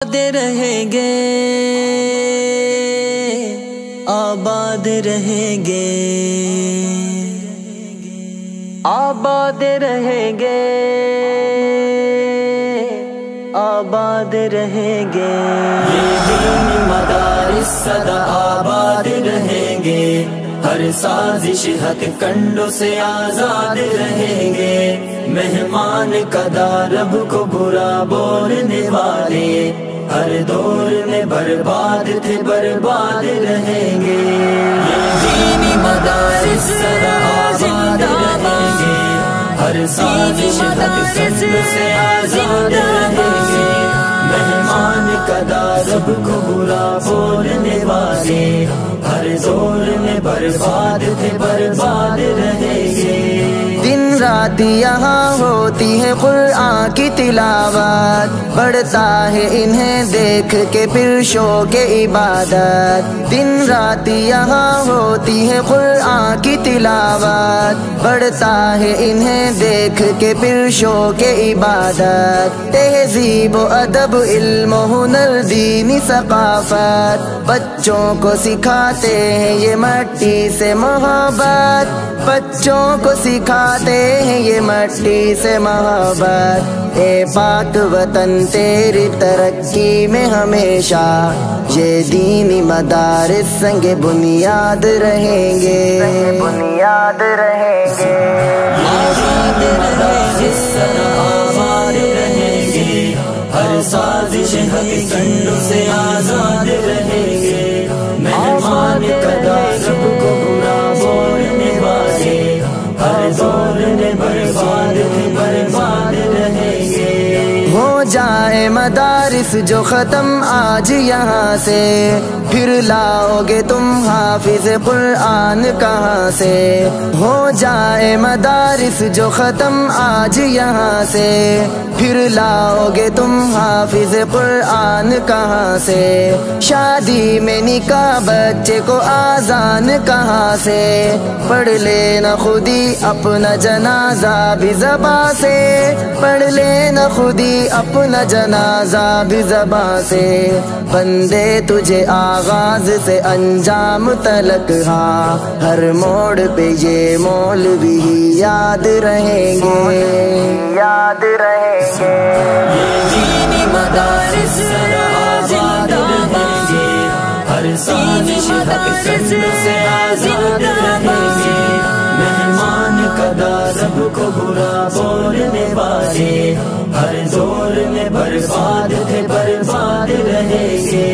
آباد رہیں گے، آباد رہیں گے، آباد رہیں گے، آباد رہیں گے۔ یہ دینی مدارس سدا آباد رہیں گے، ہر سازش ہتھ کنڈوں سے آزاد رہیں گے۔ مہمان قدا رب کو برا بولنے والے ہر دور میں برباد تھے، برباد رہیں گے۔ یہ دینی مدارس سدا آباد رہیں گے، ہر سازش ہتھ کنڈوں سے آزاد رہیں گے۔ مہمان قدا رب کو برا بولنے والے ہر دور میں برباد تھے، برباد رہیں گے۔ دن رات یہاں ہوتی ہے قرآن کی تلاوت، بڑھتا ہے انہیں دیکھ کے پھر شوق عبادت۔ دن رات یہاں ہوتی ہے قرآن کی تلاوت، بڑھتا ہے انہیں دیکھ کے پھر شوق عبادت۔ تہذیب و ادب، علم و ہنر، دینی ثقافت، بچوں کو سکھاتے ہیں یہ مٹی سے محبت، بچوں کو سکھاتے ہیں یہ مٹی سے محبت۔ اے پاک وطن تیری ترقی میں ہمیشہ یہ دینی مدارس سنگ بنیاد رہیں گے، بنیاد رہیں گے۔ آباد رہیں گے، ہر سازش ہتھ کنڈوں سے آزاد رہیں گے۔ مہمان قدا رب کو برا بولنے والے ہر دور میں برباد تھے، برباد رہیں گے۔ ہو جائے مدارس جو ختم آج یہاں سے، پھر لاؤ گے تم حافظ قرآن کہاں سے؟ ہو جائے مدارس جو ختم آج یہاں سے، پھر لاؤ گے تم حافظ قرآن کہاں سے؟ شادی میں نکاح بچے کو آذان کہاں سے؟ پڑھ لینا خودی اپنا جنازہ بھی زباں سے، پڑھ لینا خودی اپنا جنازہ بھی زباں سے۔ بندے تجھے آغاز سے انجام تلک، ہاں ہر موڑ پہ یہ مولوی یاد رہیں گے، یاد رہیں گے۔ یہ دینی مدارس سدا آباد رہیں گے، ہر سازش ہتھ کنڈوں سے آزاد رہیں گے۔ مہمان قدا رب کو برا بولنے والے ہر دور میں برباد تھے، برباد رہیں گے۔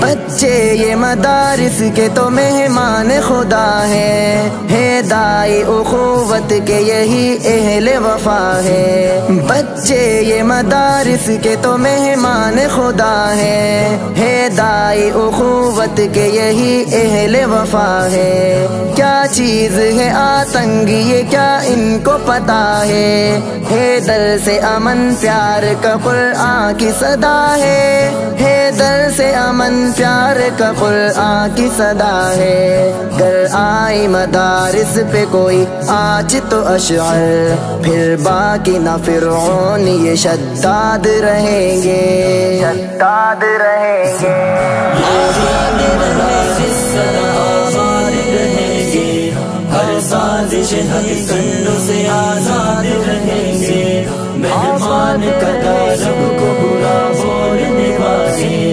بچے یہ مدارس کے تو مہمان خدا ہیں، دائی اخوت کے یہی اہل وفا ہے۔ بچے یہ مدارس کے تو مہمان خدا ہیں، دائی اخوت کے یہی اہل وفا ہے۔ کیا چیز ہے آتنگ یہ کیا ان کو پتا ہے؟ در سے امن پیار کا قرآن کی صدا ہے، در سے امن پیار کا قرآن کی صدا ہے۔ گر آئی مدارس پہ کوئی آج تو اشعر، پھر باقی نہ فرعون یہ شداد رہیں گے، شداد رہیں گے۔ آباد مدارس سدا آباد رہیں گے، ہر سازش ہتھ کنڈوں سے آزاد رہیں گے۔ مہمان قدا رب کو برا بولنے والے